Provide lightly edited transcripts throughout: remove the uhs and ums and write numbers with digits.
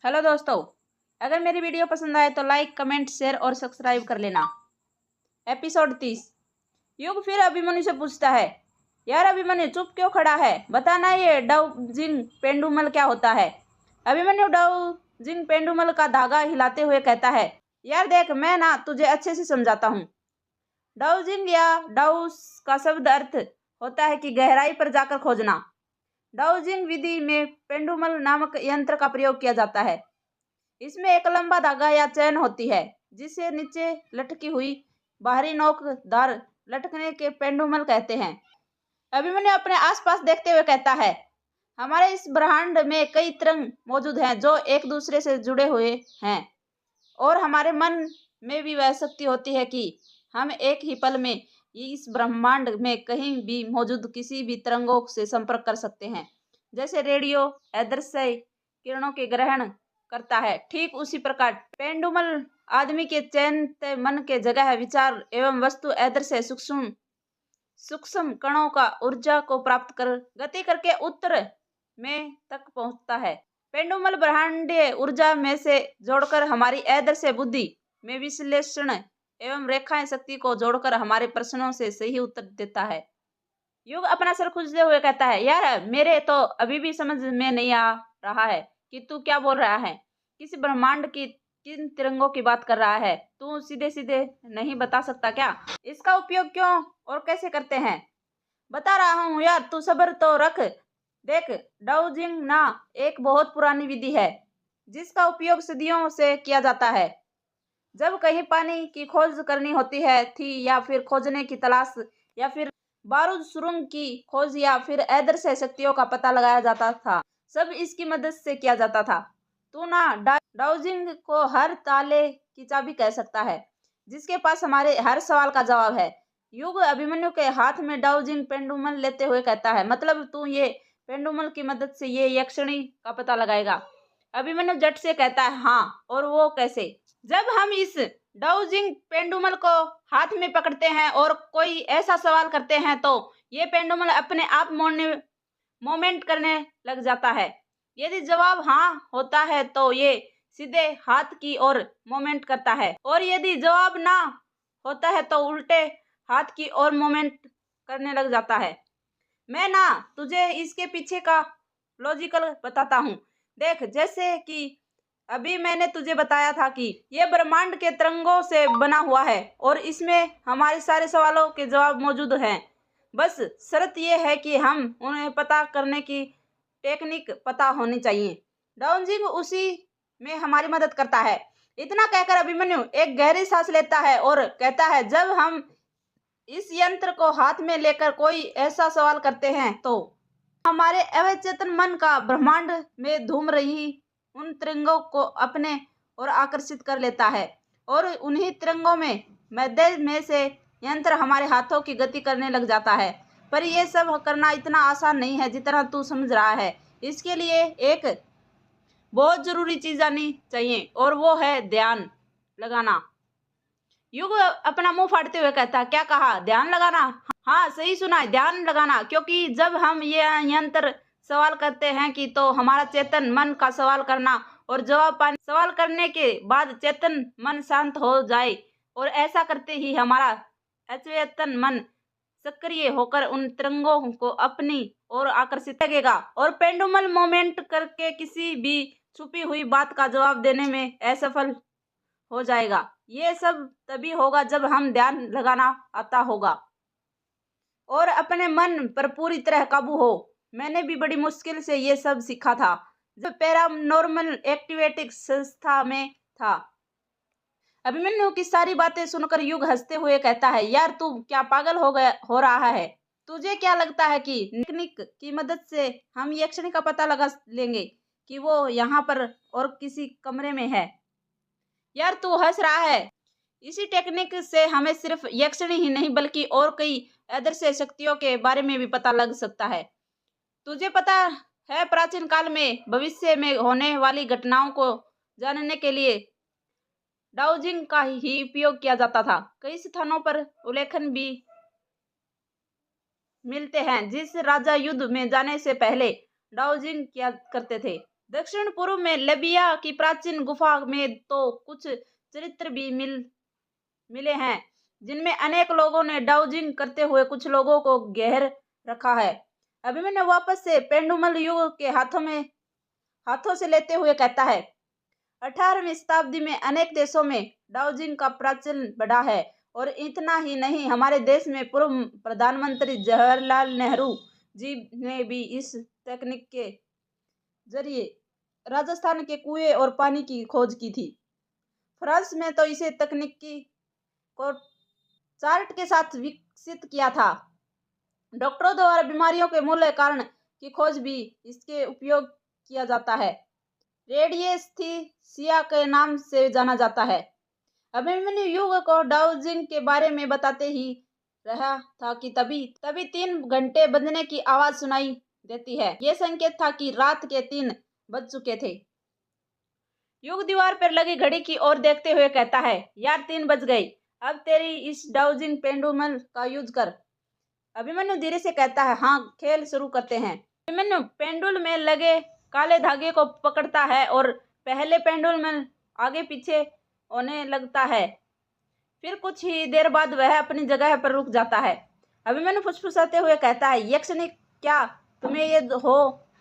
Hello दोस्तों, अगर मेरी वीडियो पसंद आए तो लाइक कमेंट शेयर और सब्सक्राइब कर लेना। एपिसोड 30। युग फिर अभिमन्यु से पूछता है, यार अभिमन्यु चुप क्यों खड़ा है, बताना ये डाउजिंग पेंडुमल क्या होता है। अभिमन्यु डाउजिंग पेंडुमल का धागा हिलाते हुए कहता है, यार देख मैं ना तुझे अच्छे से समझाता हूँ। डाउजिंग या डाउस का शब्द अर्थ होता है कि गहराई पर जाकर खोजना। डाउजिंग विधि में पेंडुमल नामक यंत्र का प्रयोग किया जाता है। इसमें एक लंबा धागा या चैन होती है जिसे नीचे लटकी हुई बाहरी नोकदार लटकने के पेंडुमल कहते हैं। अभिमन्यु अपने आसपास देखते हुए कहता है, हमारे इस ब्रह्मांड में कई तरंग मौजूद हैं जो एक दूसरे से जुड़े हुए हैं और हमारे मन में भी वह शक्ति होती है कि हम एक ही पल में इस ब्रह्मांड में कहीं भी मौजूद किसी भी तरंगों से संपर्क कर सकते हैं। जैसे रेडियो अदृश्य किरणों के ग्रहण करता है, ठीक उसी प्रकार पेंडुमल आदमी के चैनते मन के जगह विचार एवं वस्तु अदृश्य सूक्ष्म सूक्ष्म कणों का ऊर्जा को प्राप्त कर गति करके उत्तर में तक पहुंचता है। पेंडुमल ब्रह्मांडीय ऊर्जा में से जोड़कर हमारी अदृश्य बुद्धि में विश्लेषण एवं रेखाएं शक्ति को जोड़कर हमारे प्रश्नों से सही उत्तर देता है। युग अपना सर खुजते हुए कहता है, यार मेरे तो अभी भी समझ में नहीं आ रहा है कि तू क्या बोल रहा है। किस ब्रह्मांड की किन तिरंगों की बात कर रहा है, तू सीधे सीधे नहीं बता सकता क्या? इसका उपयोग क्यों और कैसे करते हैं? बता रहा हूँ यार, तू सब्र तो रख। देख, डाउजिंग ना एक बहुत पुरानी विधि है जिसका उपयोग सदियों से किया जाता है। जब कहीं पानी की खोज करनी होती है थी या फिर खोजने की तलाश या फिर बारूद सुरंग की खोज या फिर अदृश्य शक्तियों का पता लगाया जाता था, सब इसकी मदद से किया जाता था। तू ना डाउजिंग को हर ताले की चाबी कह सकता है जिसके पास हमारे हर सवाल का जवाब है। युग अभिमन्यु के हाथ में डाउजिंग पेंडुमल लेते हुए कहता है, मतलब तू ये पेंडुमल की मदद से ये यक्षिणी का पता लगाएगा। अभिमन्यु झट से कहता है, हाँ, और वो कैसे? जब हम इस डाउजिंग पेंडुमल को हाथ में पकड़ते हैं और कोई ऐसा सवाल करते हैं तो ये पेंडुमल अपने आप मोमेंट करने लग जाता है। यदि जवाब हाँ होता है तो ये सीधे हाथ की ओर मोमेंट करता है और यदि जवाब ना होता है तो उल्टे हाथ की ओर मोमेंट करने लग जाता है। मैं ना तुझे इसके पीछे का लॉजिकल बताता हूँ। देख, जैसे कि अभी मैंने तुझे बताया था कि यह ब्रह्मांड के तरंगों से बना हुआ है और इसमें हमारे सारे सवालों के जवाब मौजूद हैं। बस शर्त यह है कि हम उन्हें पता करने की टेक्निक पता होनी चाहिए। डाउजिंग उसी में हमारी मदद करता है। इतना कहकर अभिमन्यु एक गहरी सांस लेता है और कहता है, जब हम इस यंत्र को हाथ में लेकर कोई ऐसा सवाल करते हैं तो हमारे अवचेतन मन का ब्रह्मांड में घूम रही उन तिरंगों को अपने ओर आकर्षित कर लेता है और उन्हीं तिरंगों में मध्य में से यंत्र हमारे हाथों की गति करने लग जाता है। पर यह सब करना इतना आसान नहीं है जितना तू समझ रहा है। इसके लिए एक बहुत जरूरी चीज आनी चाहिए और वो है ध्यान लगाना। युग अपना मुंह फाड़ते हुए कहता, क्या कहा? ध्यान लगाना? हाँ, सही सुना है, ध्यान लगाना। क्योंकि जब हम ये यंत्र सवाल करते हैं कि तो हमारा चेतन मन का सवाल करना और जवाब पाने, सवाल करने के बाद चेतन मन शांत हो जाए और ऐसा करते ही हमारा अचेतन मन सक्रिय होकर उन तरंगों को अपनी ओर आकर्षित लगेगा और पेंडुमल मोमेंट करके किसी भी छुपी हुई बात का जवाब देने में असफल हो जाएगा। ये सब तभी होगा जब हम ध्यान लगाना आता होगा और अपने मन पर पूरी तरह काबू हो। मैंने भी बड़ी मुश्किल से ये सब सीखा था जब पैरानॉर्मल एक्टिविटी संस्था में था। अभिमन्यु की सारी बातें सुनकर युग हंसते हुए कहता है, यार तू क्या पागल हो रहा है? तुझे क्या लगता है कि टेक्निक की मदद से हम यक्षिणी का पता लगा लेंगे कि वो यहाँ पर और किसी कमरे में है? यार तू हंस रहा है। इसी टेक्निक से हमें सिर्फ यक्षिणी ही नहीं बल्कि और कई अदृश्य शक्तियों के बारे में भी पता लग सकता है। तुझे पता है, प्राचीन काल में भविष्य में होने वाली घटनाओं को जानने के लिए डाउजिंग का ही उपयोग किया जाता था। कई स्थानों पर उल्लेखन भी मिलते हैं जिस राजा युद्ध में जाने से पहले डाउजिंग किया करते थे। दक्षिण पूर्व में लिबिया की प्राचीन गुफा में तो कुछ चरित्र भी मिले हैं, जिनमें अनेक लोगों ने डाउजिंग करते हुए कुछ लोगों को घेर रखा है। अभिमन्यु वापस से पेंडुमल युग के हाथों से लेते हुए कहता है, 18वीं शताब्दी में अनेक देशों में डाउजिंग का प्रचलन बढ़ा है, और इतना ही नहीं, हमारे देश में पूर्व प्रधानमंत्री जवाहरलाल नेहरू जी ने भी इस तकनीक के जरिए राजस्थान के कुएं और पानी की खोज की थी। फ्रांस में तो इसे तकनीकी को चार्ट के साथ विकसित किया था। डॉक्टरों द्वारा बीमारियों के मूल कारण की खोज भी इसके उपयोग किया जाता है। रेडिएस्थीसिया के नाम से जाना जाता है। अभिमन्यु युग को डाउजिंग के बारे में बताते ही रहा था कि तभी 3 घंटे बजने की आवाज सुनाई देती है। यह संकेत था कि रात के 3 बज चुके थे। युग दीवार पर लगी घड़ी की ओर देखते हुए कहता है, यार 3 बज गई, अब तेरी इस डाउजिंग पेंडुलम का यूज कर। अभिमन्यु धीरे से कहता है, हाँ, खेल शुरू करते हैं। अभिमन्यु पेंडुल में लगे काले धागे को पकड़ता है और पहले पेंडुल में आगे पीछे होने लगता है। फिर कुछ ही देर बाद वह अपनी जगह पर रुक जाता है। अभिमन्यु फुसफुसाते हुए कहता है, यक्षिणी, क्या तुम्हें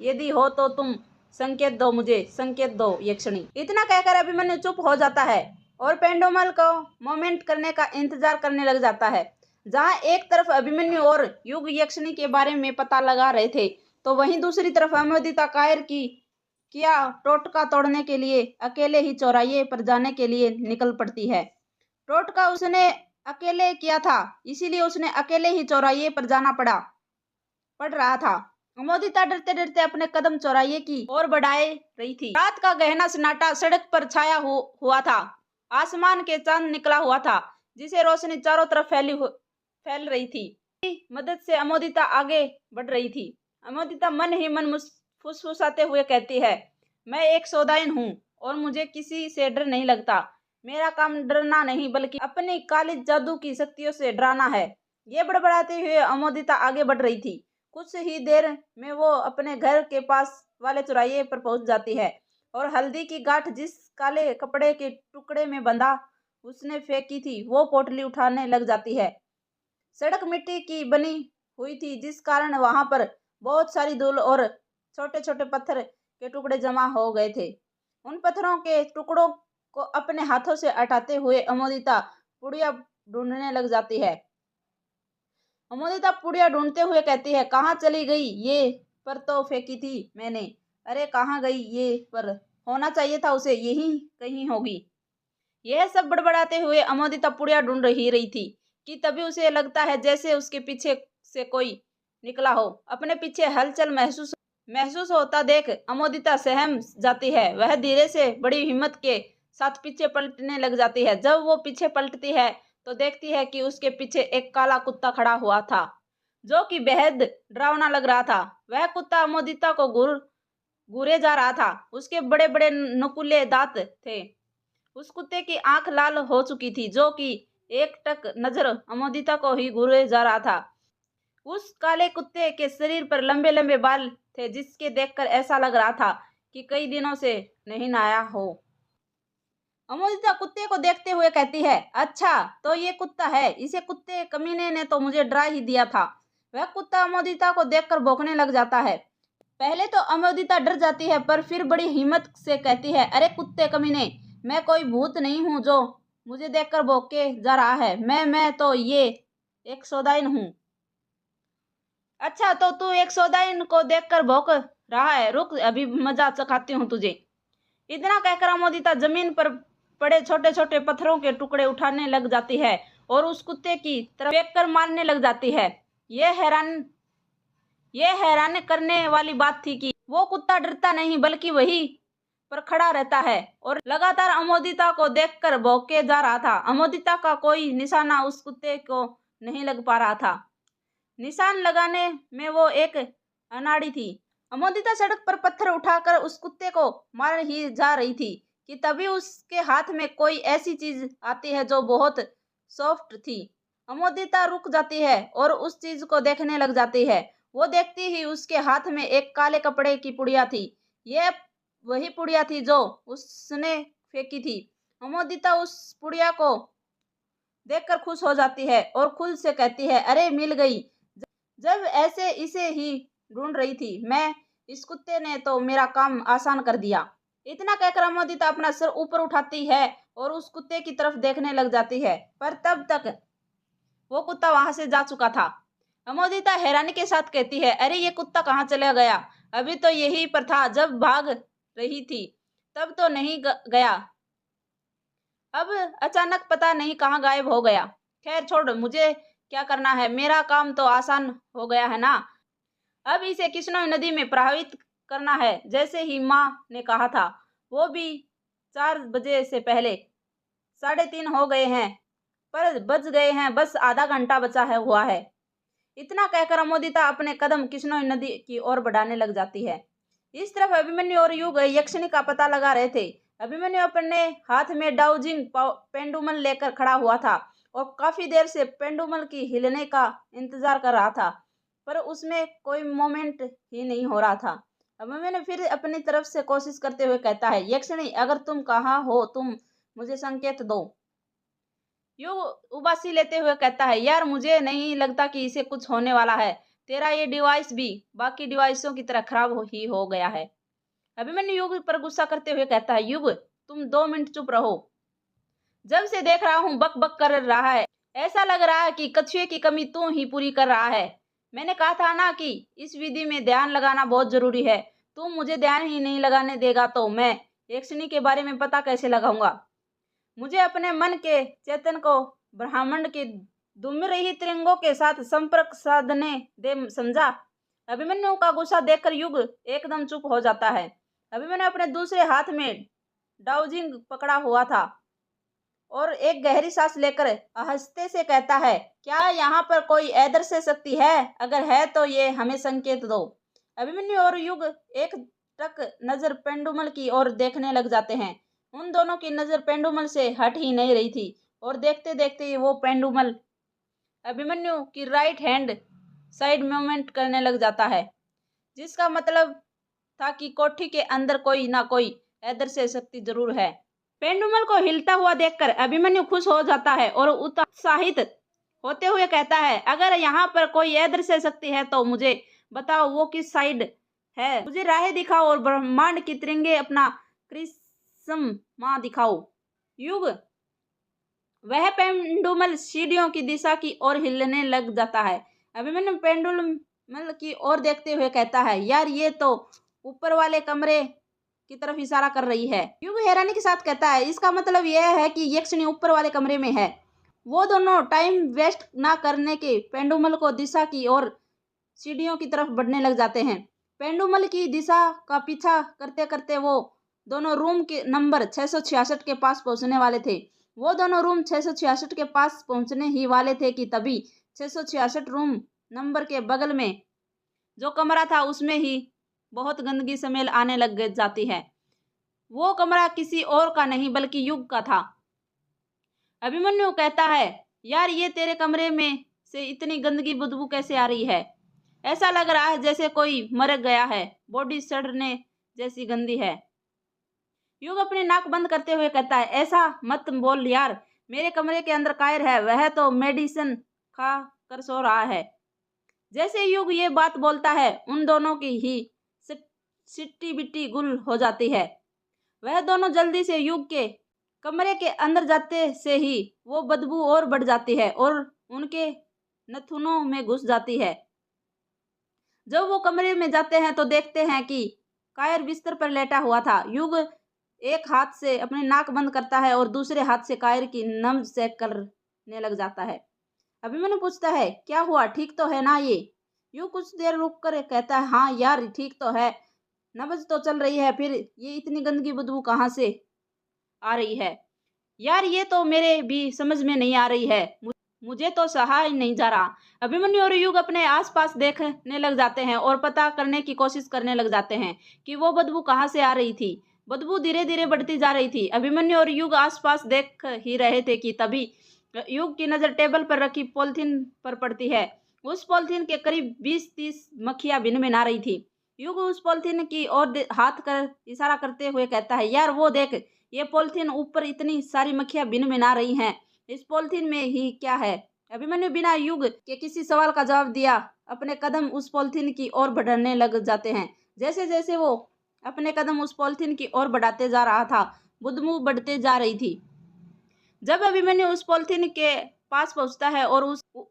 यदि हो तो तुम संकेत दो, मुझे संकेत दो यक्षिणी। इतना कहकर अभिमन्यु चुप हो जाता है और पेंडुमल को मोमेंट करने का इंतजार करने लग जाता है। जहां एक तरफ अभिमन्यु और युग यक्षिणी के बारे में पता लगा रहे थे, तो वहीं दूसरी तरफ अमोदिता कायर किया टोटका तोड़ने के लिए अकेले ही चौराहे पर जाने के लिए निकल पड़ती है। टोटका उसने अकेले किया था, इसीलिए उसने अकेले ही चौराहे पर जाना पड़ रहा था। अमोदिता डरते डरते अपने कदम चौराहे की ओर बढ़ाए रही थी। रात का गहना सन्नाटा सड़क पर छाया हुआ था। आसमान के चांद निकला हुआ था, जिसे रोशनी चारों तरफ फैल रही थी। मदद से अमोदिता आगे बढ़ रही थी। अमोदिता मन ही मन फुसफुसाते हुए कहती है, मैं एक सौदाइन हूँ और मुझे किसी से डर नहीं लगता। मेरा काम डरना नहीं, बल्कि अपनी काली जादू की शक्तियों से डराना है। ये बड़बड़ाते हुए अमोदिता आगे बढ़ रही थी। कुछ ही देर में वो अपने घर के पास वाले चौराहे पर पहुंच जाती है और हल्दी की गांठ जिस काले कपड़े के टुकड़े में बंधा उसने फेंकी थी, वो पोटली उठाने लग जाती है। सड़क मिट्टी की बनी हुई थी, जिस कारण वहां पर बहुत सारी धूल और छोटे छोटे पत्थर के टुकड़े जमा हो गए थे। उन पत्थरों के टुकड़ों को अपने हाथों से हटाते हुए अमोदिता पुड़िया ढूंढने लग जाती है। अमोदिता पुड़िया ढूंढते हुए कहती है, कहाँ चली गई? ये पर तो फेंकी थी मैंने। अरे कहाँ गई? ये पर होना चाहिए था उसे, यही कहीं होगी। यह सब बड़बड़ाते हुए अमोदिता पुड़िया ढूंढ रही थी कि तभी उसे लगता है जैसे उसके पीछे से कोई निकला हो। अपने पीछे हलचल महसूस होता देख अमोदिता सहम जाती है। वह धीरे से बड़ी हिम्मत के साथ पीछे पलटने लग जाती है। जब वो पीछे पलटती है तो देखती है कि उसके पीछे एक काला कुत्ता खड़ा हुआ था, जो कि बेहद डरावना लग रहा था। वह कुत्ता अमोदिता को घूरे जा रहा था। उसके बड़े बड़े नुकीले दांत थे। उस कुत्ते की आंख लाल हो चुकी थी, जो कि एकटक नजर अमोदिता को ही घूरे जा रहा था। उस काले कुत्ते के शरीर पर लंबे लंबे बाल थे, जिसके देखकर ऐसा लग रहा था कि कई दिनों से नहीं नहाया हो। अमोदिता कुत्ते को देखते हुए कहती है, अच्छा तो ये कुत्ता है। इसे कुत्ते कमीने ने तो मुझे डरा ही दिया था। वह कुत्ता अमोदिता को देखकर भौंकने लग जाता है। पहले तो अमोदिता डर जाती है, पर फिर बड़ी हिम्मत से कहती है, अरे कुत्ते कमीने, मैं कोई भूत नहीं हूँ जो मुझे देखकर भौंके जा रहा है। मैं तो ये एक सौदाइन हूँ। अच्छा तो तू एक सौदाइन को देखकर भौंक रहा है? रुक, अभी मजा चखाती हूँ तुझे। इतना कहकर अमोदिता जमीन पर पड़े छोटे छोटे पत्थरों के टुकड़े उठाने लग जाती है और उस कुत्ते की तरफ फेंककर मारने लग जाती है। यह हैरान करने वाली बात थी कि वो कुत्ता डरता नहीं, बल्कि वहीं पर खड़ा रहता है और लगातार अमोदिता को देखकर भौंके जा रहा था। अमोदिता का कोई निशाना उस कुत्ते को नहीं लग पा रहा था। निशान लगाने में वो एक अनाड़ी थी। अमोदिता सड़क पर पत्थर उठाकर उस कुत्ते को मार ही जा रही थी कि तभी उसके हाथ में कोई ऐसी चीज आती है जो बहुत सॉफ्ट थी। अमोदिता रुक जाती है और उस चीज को देखने लग जाती है। वो देखती ही उसके हाथ में एक काले कपड़े की पुड़िया थी। यह वही पुड़िया थी जो उसने फेंकी थी। अमोदिता उस पुड़िया को देखकर खुश हो जाती है और खुद से कहती है, अरे मिल गई। जब ऐसे इसे ही ढूंढ रही थी मैं, इस कुत्ते ने तो मेरा काम आसान कर दिया। इतना कहकर अमोदिता अपना सिर ऊपर उठाती है और उस कुत्ते की तरफ देखने लग जाती है, पर तब तक वो कुत्ता वहां से जा चुका था। अमोदिता हैरानी के साथ कहती है, अरे ये कुत्ता कहाँ चला गया? अभी तो यहीं पर था, जब भाग रही थी तब तो नहीं गया, अब अचानक पता नहीं कहाँ गायब हो गया। खैर छोड़, मुझे क्या करना है, मेरा काम तो आसान हो गया है ना। अब इसे किश्नोई नदी में प्रवाहित करना है, जैसे ही माँ ने कहा था। वो भी 4 बजे से पहले 3:30 हो गए हैं, पर बज गए हैं, बस आधा घंटा बचा है हुआ है। इतना कहकर अमोदिता अपने कदम किश्नोई नदी की ओर बढ़ाने लग जाती है। इस तरफ अभिमन्यु और युग यक्षिणी का पता लगा रहे थे। अभिमन्यु अपने हाथ में डाउजिंग पेंडुमल लेकर खड़ा हुआ था और काफी देर से पेंडुमल की हिलने का इंतजार कर रहा था, पर उसमें कोई मोमेंट ही नहीं हो रहा था। अभिमन्यु फिर अपनी तरफ से कोशिश करते हुए कहता है, यक्षिणी अगर तुम कहाँ हो, तुम मुझे संकेत दो। युग उबासी लेते हुए कहता है, यार मुझे नहीं लगता कि इसे कुछ होने वाला है। तेरा ये डिवाइस भी बाकी डिवाइसों की तरह खराब ही हो गया है। अभिमन्यु युग पर गुस्सा करते हुए कहता है, युग तुम 2 मिनट चुप रहो। जब से देख रहा हूँ बक बक कर रहा है, ऐसा लग रहा है कि कछुए की कमी तू ही पूरी कर रहा है। मैंने कहा था ना कि इस विधि में ध्यान लगाना बहुत जरूरी है। तू मुझे ध्यान ही नहीं लगाने देगा तो मैं यक्षिणी के बारे में पता कैसे लगाऊंगा? मुझे अपने मन के चेतन को ब्रह्मांड की घूम रही तिरंगों के साथ संपर्क साधने दे, समझा? अभिमन्यु का गुस्सा देखकर युग एकदम चुप हो जाता है। अभिमन्यु अपने दूसरे हाथ में डाउजिंग पकड़ा हुआ था और एक गहरी सांस लेकर आहिस्ते से कहता है, क्या यहाँ पर कोई अदृश्य शक्ति है? अगर है तो ये हमें संकेत दो। अभिमन्यु और युग एक टक नजर पेंडुमल की ओर देखने लग जाते हैं। उन दोनों की नजर पेंडुमल से हट ही नहीं रही थी और देखते देखते वो पेंडुमल अभिमन्यु की राइट हैंड साइड मूवमेंट करने लग जाता है, जिसका मतलब था कि कोठी के अंदर कोई ना कोई अदृश्य शक्ति जरूर है। पेंडुमल को हिलता हुआ देखकर अभिमन्यु खुश हो जाता है और उत्साहित होते हुए कहता है, अगर यहाँ पर कोई अदृश्य शक्ति है तो मुझे बताओ वो किस साइड है, मुझे राह दिखाओ और ब्रह्मांड की तिरंगे अपना करिश्मा दिखाओ। युग वह पेंडुमल सीढ़ियों की दिशा की ओर हिलने लग जाता है। अभिमन्यु पेंडुमल की ओर देखते हुए कहता है, यार ये तो ऊपर वाले कमरे की तरफ इशारा कर रही है। युग हैरानी के साथ कहता है, इसका मतलब यह है कि यक्षिणी ऊपर वाले कमरे में है। वो दोनों टाइम वेस्ट ना करने के पेंडुमल को दिशा की ओर सीढ़ियों की तरफ बढ़ने लग जाते हैं। पेंडुमल की दिशा का पीछा करते करते वो दोनों रूम के नंबर 666 के पास पहुंचने वाले थे। वो दोनों रूम 666 के पास पहुंचने ही वाले थे कि तभी 666 रूम नंबर के बगल में जो कमरा था उसमें ही बहुत गंदगी स्मेल आने लग जाती है। वो कमरा किसी और का नहीं बल्कि युग का था। अभिमन्यु कहता है, यार ये तेरे कमरे में से इतनी गंदगी बदबू कैसे आ रही है? ऐसा लग रहा है जैसे कोई मर गया है, बॉडी सड़ने जैसी गंदी है। युग अपनी नाक बंद करते हुए कहता है, ऐसा मत बोल यार, मेरे कमरे के अंदर कायर है, वह तो मेडिसिन खा कर सो रहा है। जैसे युग ये बात बोलता है उन दोनों की ही सिट्टी बिट्टी गुल हो जाती है। वह दोनों जल्दी से युग के कमरे के अंदर जाते से ही वो बदबू और बढ़ जाती है और उनके नथुनों में घुस जाती है। जब वो कमरे में जाते हैं तो देखते हैं कि कायर बिस्तर पर लेटा हुआ था। युग एक हाथ से अपनी नाक बंद करता है और दूसरे हाथ से कायर की नब्ज चेक करने लग जाता है। अभिमन्यु पूछता है, क्या हुआ, ठीक तो है ना ये? युग कुछ देर रुक कर कहता है, हाँ यार ठीक तो है, नब्ज तो चल रही है, फिर ये इतनी गंदगी बदबू कहाँ से आ रही है? यार ये तो मेरे भी समझ में नहीं आ रही है, मुझे तो सहा ही नहीं जा रहा। अभिमन्यु और युग अपने आसपास देखने लग जाते हैं और पता करने की कोशिश करने लग जाते हैं कि वो बदबू कहाँ से आ रही थी। बदबू धीरे धीरे बढ़ती जा रही थी। अभिमन्यु और युग आसपास देख ही रहे थे कि तभी युग की नजर टेबल पर रखी पॉलिथीन पर पड़ती है। उस पॉलिथीन के करीब 20-30 मक्खियां भिनभिना रही थी। युग उस पॉलिथीन की ओर हाथ कर इशारा करते हुए कहता है, यार वो देख, ये पॉलिथीन ऊपर इतनी सारी मक्खियां भिन-भिना रही हैं। इस पॉलिथीन में ही क्या है? अभिमन्यु बिना युग के किसी सवाल का जवाब दिया अपने कदम उस पॉलिथीन की ओर बढ़ने लग जाते हैं। जैसे जैसे वो अपने कदम उस पॉलिथीन की ओर बढ़ाते जा रहा था, बदबू बढ़ते जा रही थी। जब अभिमन्यु उस पॉलिथीन के पास पहुंचता है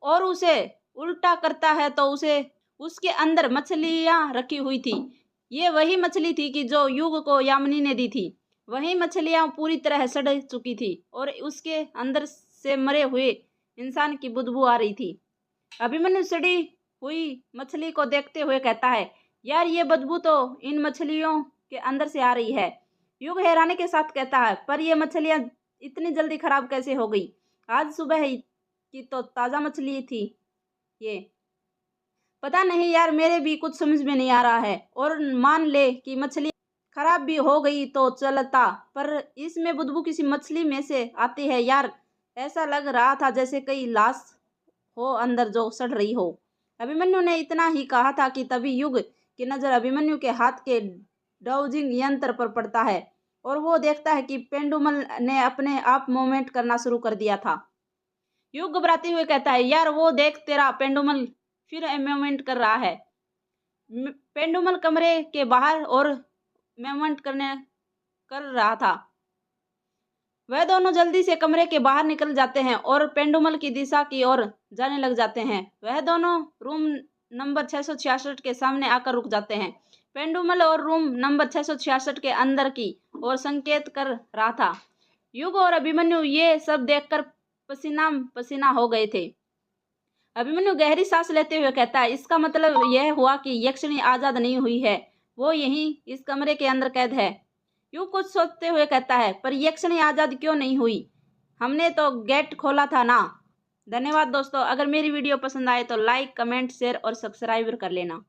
और उसे उल्टा करता है तो उसे उसके अंदर मछलियां रखी हुई थी। ये वही मछली थी कि जो युग को यामिनी ने दी थी। वही मछलियां पूरी तरह सड़ चुकी थी और उसके अंदर से मरे हुए इंसान की बदबू आ रही थी। अभिमन्यु सड़ी हुई मछली को देखते हुए कहता है, यार ये बदबू तो इन मछलियों के अंदर से आ रही है। युग हैरानी के साथ कहता है, पर ये मछलियां इतनी जल्दी खराब कैसे हो गई? आज सुबह की तो ताजा मछली थी ये। पता नहीं यार, मेरे भी कुछ समझ में नहीं आ रहा है। और मान ले कि मछली खराब भी हो गई तो चलता, पर इसमें बदबू किसी मछली में से आती है यार। ऐसा लग रहा था जैसे कई लाश हो अंदर जो सड़ रही हो। अभिमन्यु ने इतना ही कहा था कि तभी युग की नजर अभिमन्यु के हाथ के डाउजिंग यंत्र पर पड़ता है और वो देखता है कि पेंडुलम ने अपने आप मूवमेंट करना शुरू कर दिया था। युग घबराते हुए कहता है, यार वो देख, तेरा पेंडुलम फिर मूवमेंट कर रहा है। पेंडुलम कमरे के बाहर और मूवमेंट कर रहा था। वह दोनों जल्दी से कमरे के बाहर निकल जाते हैं और पेंडुलम की दिशा की ओर जाने लग जाते हैं। वह दोनों रूम नंबर 666 के सामने आकर रुक जाते हैं। पेंडुलम और रूम नंबर 666 के अंदर की ओर संकेत कर रहा था। युग और अभिमन्यु ये सब देखकर पसीना पसीना हो गए थे। अभिमन्यु गहरी सांस लेते हुए कहता है, इसका मतलब यह हुआ कि यक्षिणी आजाद नहीं हुई है, वो यहीं इस कमरे के अंदर कैद है। यूं कुछ सोचते हुए कहता है, पर यक्षिणी आजाद क्यों नहीं हुई? हमने तो गेट खोला था ना। धन्यवाद दोस्तों। अगर मेरी वीडियो पसंद आए तो लाइक, कमेंट, शेयर और सब्सक्राइब कर लेना।